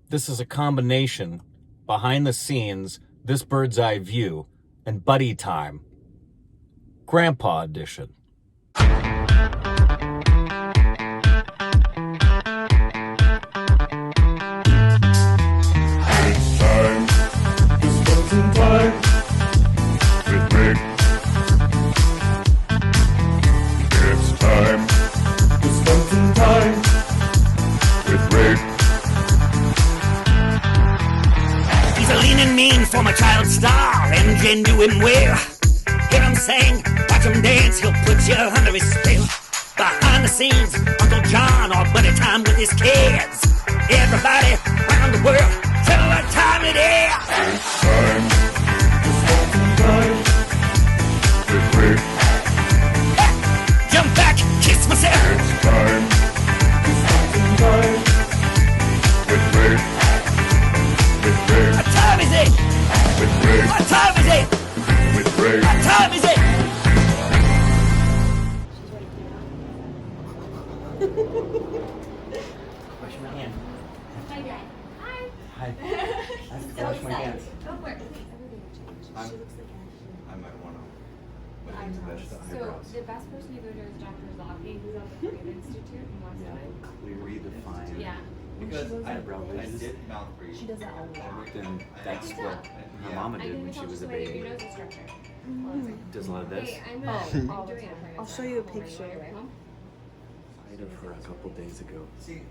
This is a combination, behind the scenes, this bird's eye view, and buddy time. Grandpa edition. For my child star and genuine wear. Hear him sing, watch him dance, he'll put you under his spell. Behind the scenes, Uncle John or buddy time with his kids. Everybody around the world, tell what time it is. It's time, it's smoking time. It's Rick. Jump back, kiss myself. It's time, it's smoking time. With Rick. With Rick. What time is it? With Ray. What time is it? With Ray. What time is it? Wash my hand. Hi, Dad. Hi. Hi. I have to wash my hands. Go for it. I might want to touch the So eyebrows. the best person to go to is Dr. Zaki, who's at the Brain Institute in Westwood. Clearly defined. Yeah. Because eyebrow I raises. did mouth breathe. She does that a lot. Then that's can what tell. my Yeah. mama I did can when tell she was just a the way that your baby. nose is structured. Does a lot of this. Hey, I'm Oh. all the time. I'll show you a picture. I had her a couple days ago. See,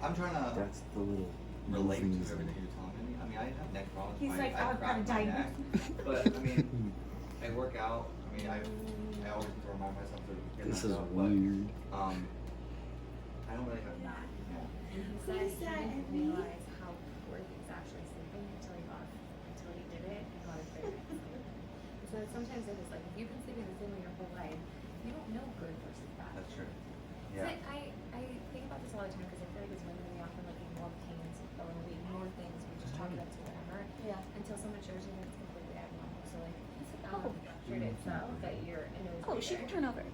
I'm trying to That's the little relate to movements. everything you're telling me. I mean, I have neck problems. He's like, I I've got a cracked my neck. diamond. But I mean, I work out. I mean, I always have to remind myself to get This is myself, weird. But, I don't really have. Yeah. He said he didn't realize how poor he was actually sleeping until he did it. He got it very nicely. So sometimes it is like, if you've been sleeping the same way your whole life, you don't know good versus bad. That's true. So Yeah. I think about this all the time because I feel like as women we often like ignore pains or when we ignore things we just chalk it up to whatever until someone shows you that it's completely abnormal. So like showed itself that you're in a Oh, she can turn over. and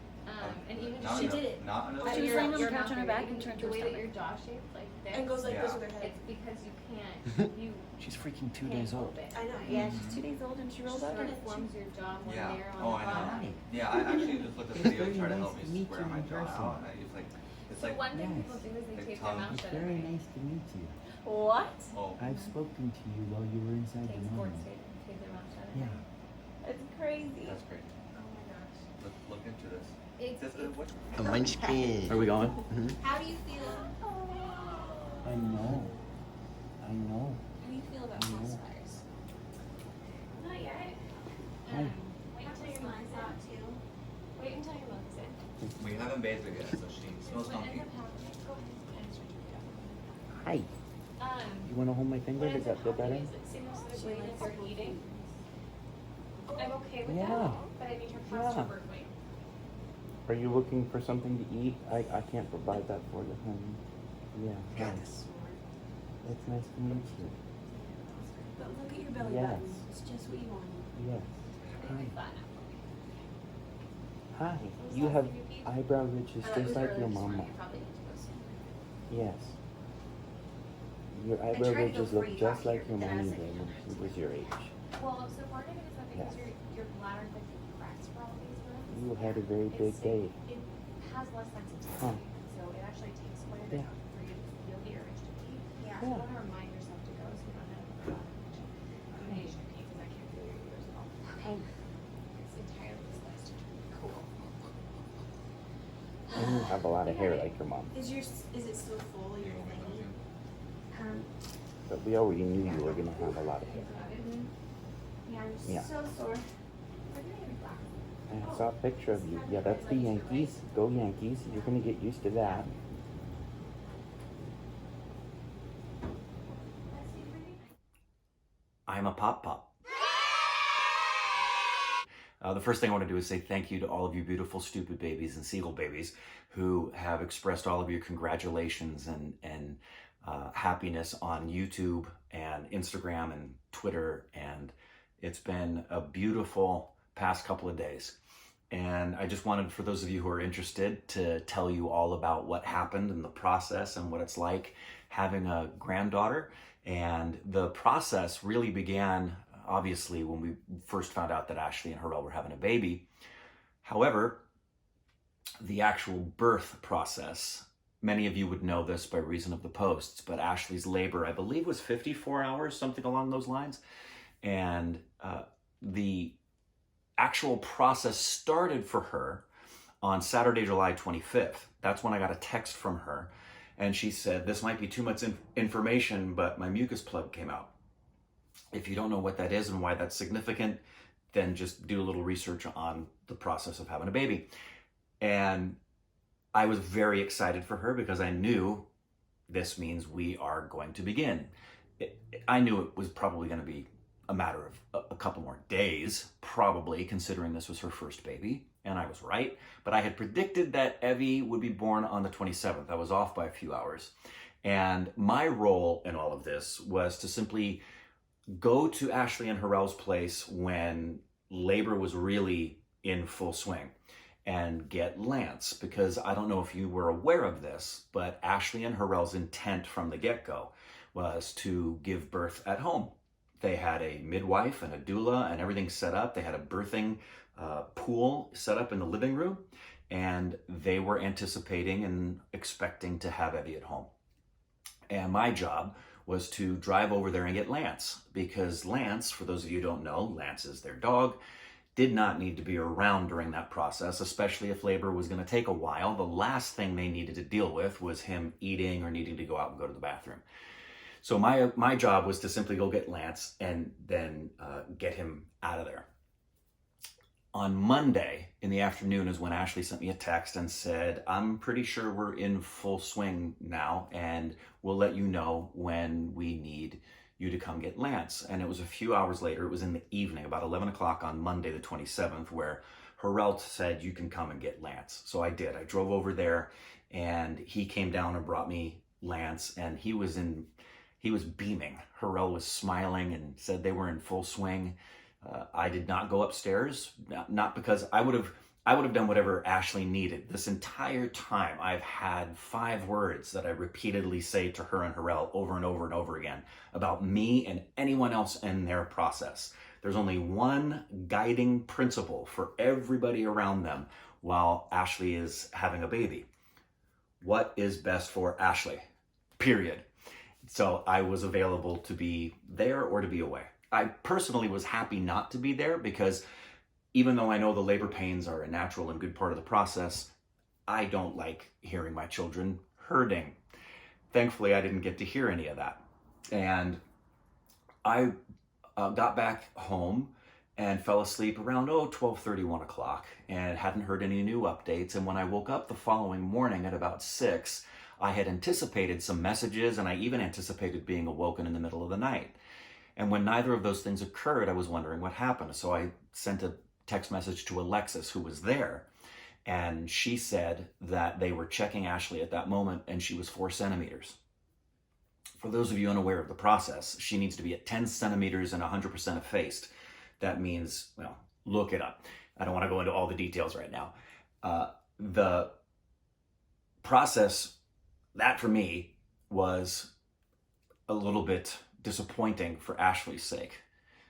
even Not She enough- did it. Not enough. She was laying on the couch on her back and turned the to her way that stomach. your jaw shaped like this And goes like this Yeah. with her head. it's because you can't you She's freaking 2 can't days old. hold it. I know. Yeah, she's 2 days old and she rolled Sort over of it. forms your jaw more Yeah. there on Oh, the I know. bottom. Yeah, I actually just looked at the video to try to help me square my jaw out. And it's like, So one thing people do is they Like tape their tongue. mouth It's shut. very at night. nice to meet you. What? oh, I've spoken to you while you were inside Take your sports mom. tape their mouth shut. at Yeah. night. It's crazy. that's great. Oh my gosh. Look into this. It's, What? A munchkin. Are we going? How do you feel? I know. I know. How do you feel about No. crossfires? not yet. Hi. Wait until your mom's out too. Wait until your mom's in. We haven't bathed her yet, so she smells What funky. ends up happening? Go ahead and start your Hi. job. You want to hold my finger? What Does ends up that feel better? happening is it seems to the way that they're eating. I'm okay with Yeah. that, but I need your posture Yeah. perfectly. Are you looking for something to eat? I can't provide that for you, honey. Yeah. Hi. It's nice to meet you. But look at your belly Yes. button. It's just what you wanted. Yes. Hi. Fun. Hi. You have eyebrow ridges just like your mama. You probably need to go soon. Yes. Your tried eyebrow to go ridges for look you just out like here, your then I mommy was like, did when she was your age. Well, so part of it is that because Yes. your bladder like cracks for all these rooms. You had a very big day. It has less sensitivity, Huh. so it actually takes quite a bit Yeah. for you to feel the urge to pee. Yeah. So you want to remind yourself to go so you don't have combination of pee because I can't feel your ears at all. It's entirely disgusting. Cool. And you have a lot of hair like your mom. Is it still full, your thingy? But we already knew you were gonna have a lot of hair. Yeah, I'm Yeah. so sore. I saw a picture of you. Yeah, that's the Yankees. Go Yankees. You're gonna get used to that. I'm a pop pop. The first thing I want to do is say thank you to all of you beautiful stupid babies and seagull babies who have expressed all of your congratulations and happiness on YouTube and Instagram and Twitter, and it's been a beautiful past couple of days. And I just wanted, for those of you who are interested, to tell you all about what happened in the process and what it's like having a granddaughter. And the process really began, obviously, when we first found out that Ashley and Harrell were having a baby. However, the actual birth process, many of you would know this by reason of the posts, but Ashley's labor, I believe, was 54 hours, something along those lines. And the actual process started for her on Saturday, July 25th. That's when I got a text from her. And she said, this might be too much information, but my mucus plug came out. If you don't know what that is and why that's significant, then just do a little research on the process of having a baby. And I was very excited for her because I knew this means we are going to begin. I knew it was probably going to be a matter of a couple more days, probably, considering this was her first baby, and I was right. But I had predicted that Evie would be born on the 27th. I was off by a few hours. And my role in all of this was to simply go to Ashley and Harrell's place when labor was really in full swing and get Lance, because I don't know if you were aware of this, but Ashley and Harrell's intent from the get-go was to give birth at home. They had a midwife and a doula and everything set up. They had a birthing pool set up in the living room, and they were anticipating and expecting to have Evie at home. And my job was to drive over there and get Lance, because Lance, for those of you who don't know, Lance is their dog, did not need to be around during that process, especially if labor was going to take a while. The last thing they needed to deal with was him eating or needing to go out and go to the bathroom. So my job was to simply go get Lance and then get him out of there. On Monday in the afternoon is when Ashley sent me a text and said, I'm pretty sure we're in full swing now, and we'll let you know when we need you to come get Lance. And it was a few hours later, it was in the evening, about 11 o'clock on Monday the 27th, where Harrell said, you can come and get Lance. So I did. I drove over there, and he came down and brought me Lance, and he was beaming. Harrell was smiling and said they were in full swing. I did not go upstairs, not because I would have done whatever Ashley needed. This entire time, I've had 5 words that I repeatedly say to her and Harrell over and over and over again about me and anyone else in their process. There's only one guiding principle for everybody around them while Ashley is having a baby. What is best for Ashley? Period. So I was available to be there or to be away. I personally was happy not to be there because even though I know the labor pains are a natural and good part of the process, I don't like hearing my children hurting. Thankfully, I didn't get to hear any of that. And I got back home and fell asleep around 12:30, 1 o'clock, and hadn't heard any new updates. And when I woke up the following morning at about 6, I had anticipated some messages, and I even anticipated being awoken in the middle of the night. And when neither of those things occurred, I was wondering what happened. So I sent a text message to Alexis, who was there, and she said that they were checking Ashley at that moment, and she was 4 centimeters. For those of you unaware of the process, she needs to be at 10 centimeters and 100% effaced. That means, well, look it up. I don't want to go into all the details right now. The process, that for me, was a little bit disappointing for Ashley's sake,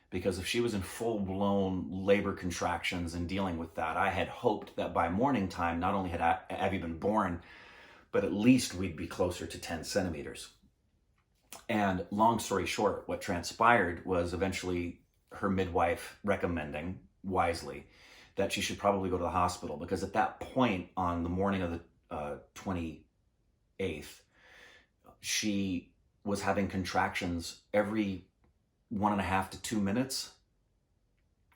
because if she was in full-blown labor contractions and dealing with that, I had hoped that by morning time, not only had Abby been born, but at least we'd be closer to 10 centimeters. And long story short, what transpired was eventually her midwife recommending, wisely, that she should probably go to the hospital, because at that point on the morning of the 28th, she was having contractions every 1.5 to 2 minutes.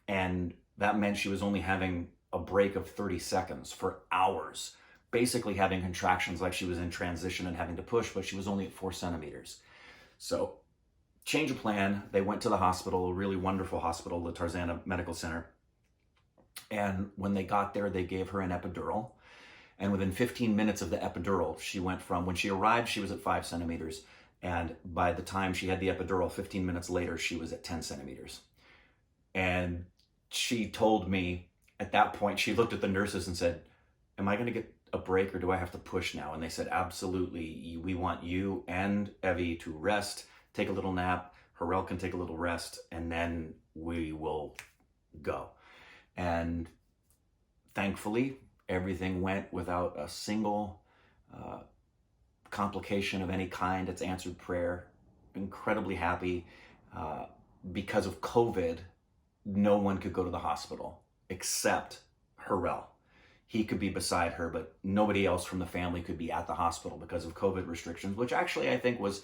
And that meant she was only having a break of 30 seconds for hours, basically having contractions like she was in transition and having to push, but she was only at 4 centimeters. So change of plan. They went to the hospital, a really wonderful hospital, the Tarzana Medical Center. And when they got there, they gave her an epidural. And within 15 minutes of the epidural, she went from, when she arrived, she was at 5 centimeters. And by the time she had the epidural, 15 minutes later, she was at 10 centimeters. And she told me at that point, she looked at the nurses and said, am I going to get a break or do I have to push now? And they said, absolutely. We want you and Evie to rest, take a little nap. Harrell can take a little rest, and then we will go. And thankfully, everything went without a single complication of any kind. It's answered prayer. Incredibly happy. Because of COVID, no one could go to the hospital except Harrell. He could be beside her, but nobody else from the family could be at the hospital because of COVID restrictions, which actually I think was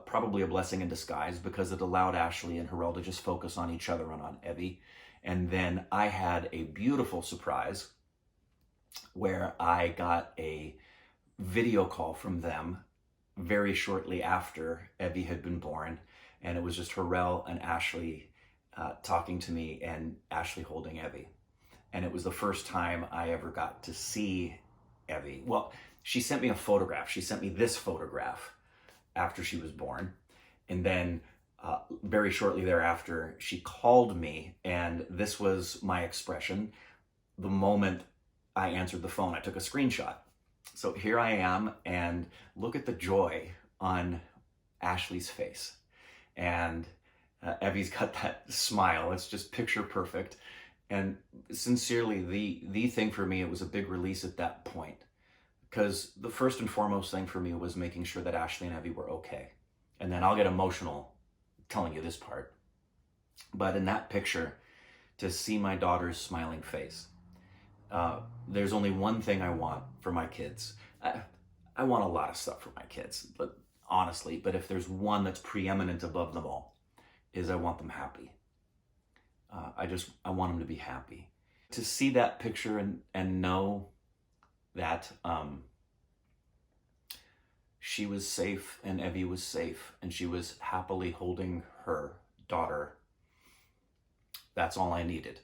probably a blessing in disguise, because it allowed Ashley and Harrell to just focus on each other and on Evie. And then I had a beautiful surprise where I got a video call from them very shortly after Evie had been born. And it was just Harrell and Ashley talking to me, and Ashley holding Evie. And it was the first time I ever got to see Evie. Well, she sent me a photograph. She sent me this photograph after she was born. And then very shortly thereafter, she called me, and this was my expression. The moment I answered the phone, I took a screenshot. So here I am, and look at the joy on Ashley's face. And Evie's got that smile. It's just picture perfect. And sincerely, the thing for me, it was a big release at that point. Because the first and foremost thing for me was making sure that Ashley and Evie were okay. And then I'll get emotional telling you this part. But in that picture, to see my daughter's smiling face, there's only one thing I want for my kids. I want a lot of stuff for my kids, but honestly, but if there's one that's preeminent above them all, is I want them happy. I want them to be happy. To see that picture and know that she was safe and Evie was safe and she was happily holding her daughter, that's all I needed.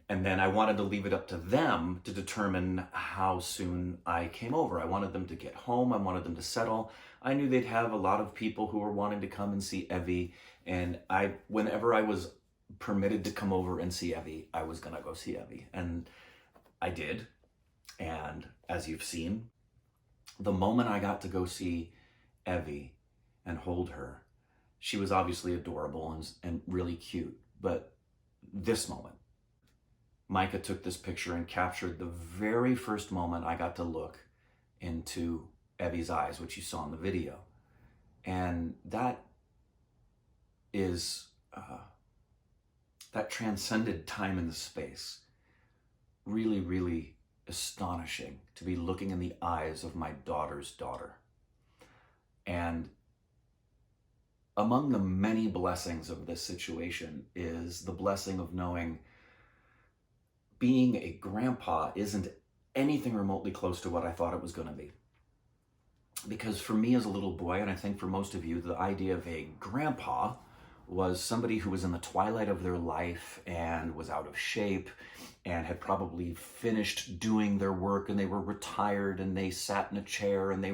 And then I wanted to leave it up to them to determine how soon I came over. I wanted them to get home. I wanted them to settle. I knew they'd have a lot of people who were wanting to come and see Evie. And whenever I was permitted to come over and see Evie, I was going to go see Evie. And I did. And as you've seen, the moment I got to go see Evie and hold her, she was obviously adorable and really cute. But this moment, Micah took this picture and captured the very first moment I got to look into Evie's eyes, which you saw in the video. And that is, that transcended time and space. Really, really astonishing to be looking in the eyes of my daughter's daughter. And among the many blessings of this situation is the blessing of knowing being a grandpa isn't anything remotely close to what I thought it was going to be. Because for me as a little boy, and I think for most of you, the idea of a grandpa was somebody who was in the twilight of their life and was out of shape and had probably finished doing their work, and they were retired and they sat in a chair and they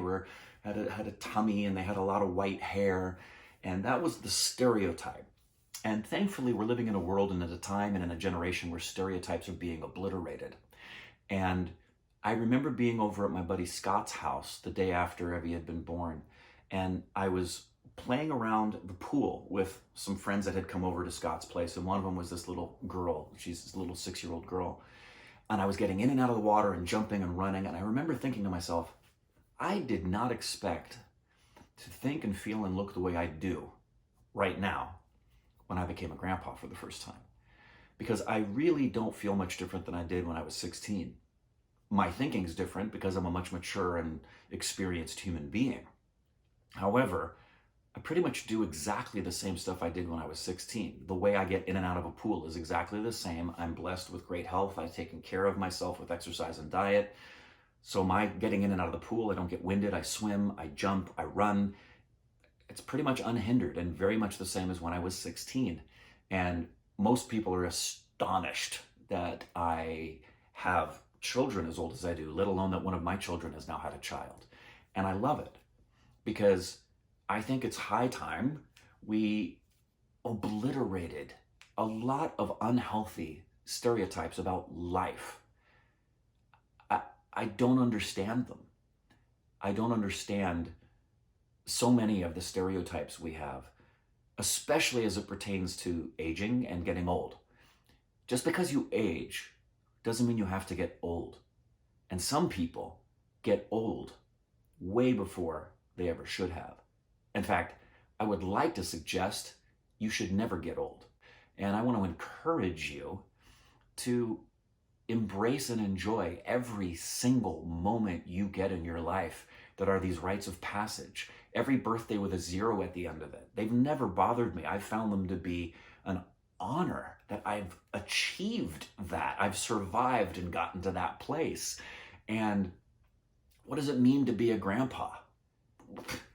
had a tummy and they had a lot of white hair. And that was the stereotype. And thankfully, we're living in a world and at a time and in a generation where stereotypes are being obliterated. And I remember being over at my buddy Scott's house the day after Evie had been born. And I was playing around the pool with some friends that had come over to Scott's place. And one of them was this little girl. She's this little 6-year-old girl. And I was getting in and out of the water and jumping and running. And I remember thinking to myself, I did not expect to think and feel and look the way I do right now when I became a grandpa for the first time. Because I really don't feel much different than I did when I was 16. My thinking's different because I'm a much mature and experienced human being. However, I pretty much do exactly the same stuff I did when I was 16. The way I get in and out of a pool is exactly the same. I'm blessed with great health. I've taken care of myself with exercise and diet. So my getting in and out of the pool, I don't get winded, I swim, I jump, I run. It's pretty much unhindered and very much the same as when I was 16. And most people are astonished that I have children as old as I do, let alone that one of my children has now had a child. And I love it because I think it's high time we obliterated a lot of unhealthy stereotypes about life. I don't understand them. I don't understand so many of the stereotypes we have, especially as it pertains to aging and getting old. Just because you age doesn't mean you have to get old. And some people get old way before they ever should have. In fact, I would like to suggest you should never get old. And I want to encourage you to embrace and enjoy every single moment you get in your life that are these rites of passage. Every birthday with a 0 at the end of it. They've never bothered me. I've found them to be an honor that I've achieved that. I've survived and gotten to that place. And what does it mean to be a grandpa?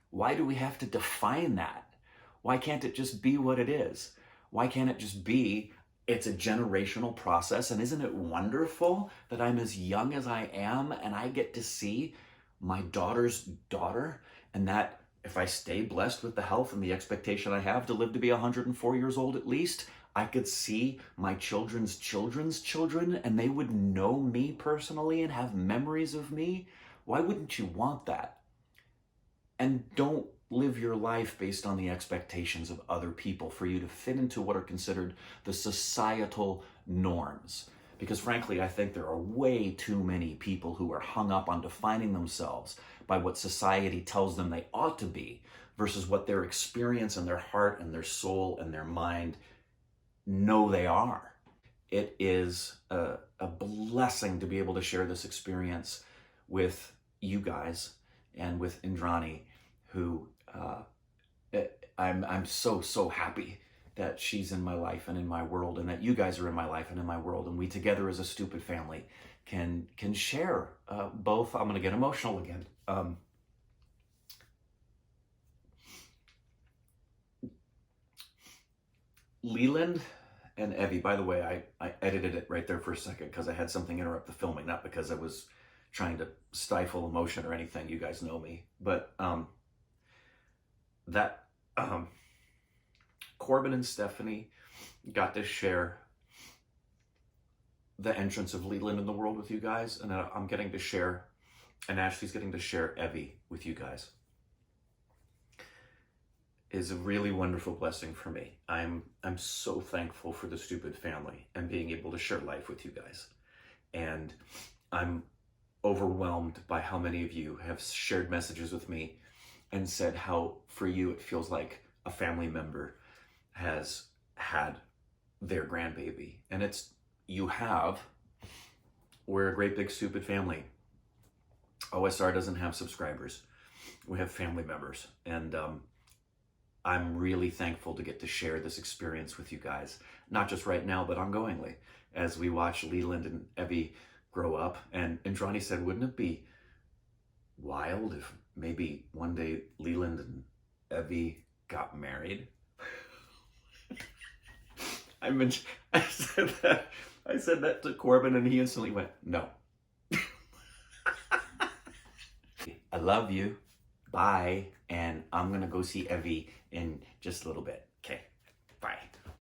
Why do we have to define that? Why can't it just be what it is? Why can't it just be, it's a generational process, and isn't it wonderful that I'm as young as I am and I get to see my daughter's daughter, and that if I stay blessed with the health and the expectation I have to live to be 104 years old at least, I could see my children's children's children and they would know me personally and have memories of me. Why wouldn't you want that? And don't live your life based on the expectations of other people for you to fit into what are considered the societal norms. Because frankly, I think there are way too many people who are hung up on defining themselves by what society tells them they ought to be versus what their experience and their heart and their soul and their mind know they are. It is a blessing to be able to share this experience with you guys and with Indrani, who I'm so happy that she's in my life and in my world, and that you guys are in my life and in my world, and we together as a stupid family can share both. I'm gonna get emotional again. Leland and Evie, by the way, I edited it right there for a second because I had something interrupt the filming, not because I was trying to stifle emotion or anything. You guys know me. But Corbin and Stephanie got to share the entrance of Leland in the world with you guys, and I'm getting to share, and Ashley's getting to share Evie with you guys. Is a really wonderful blessing for me. I'm so thankful for the stupid family and being able to share life with you guys. And I'm overwhelmed by how many of you have shared messages with me and said how for you it feels like a family member has had their grandbaby. And it's, you have, we're a great big stupid family. OSR doesn't have subscribers. We have family members. And I'm really thankful to get to share this experience with you guys, not just right now, but ongoingly, as we watch Leland and Evie grow up. And Indrani said, wouldn't it be wild if maybe one day Leland and Evie got married? I said that to Corbin, and he instantly went, no. I love you. Bye. And I'm going to go see Evie in just a little bit.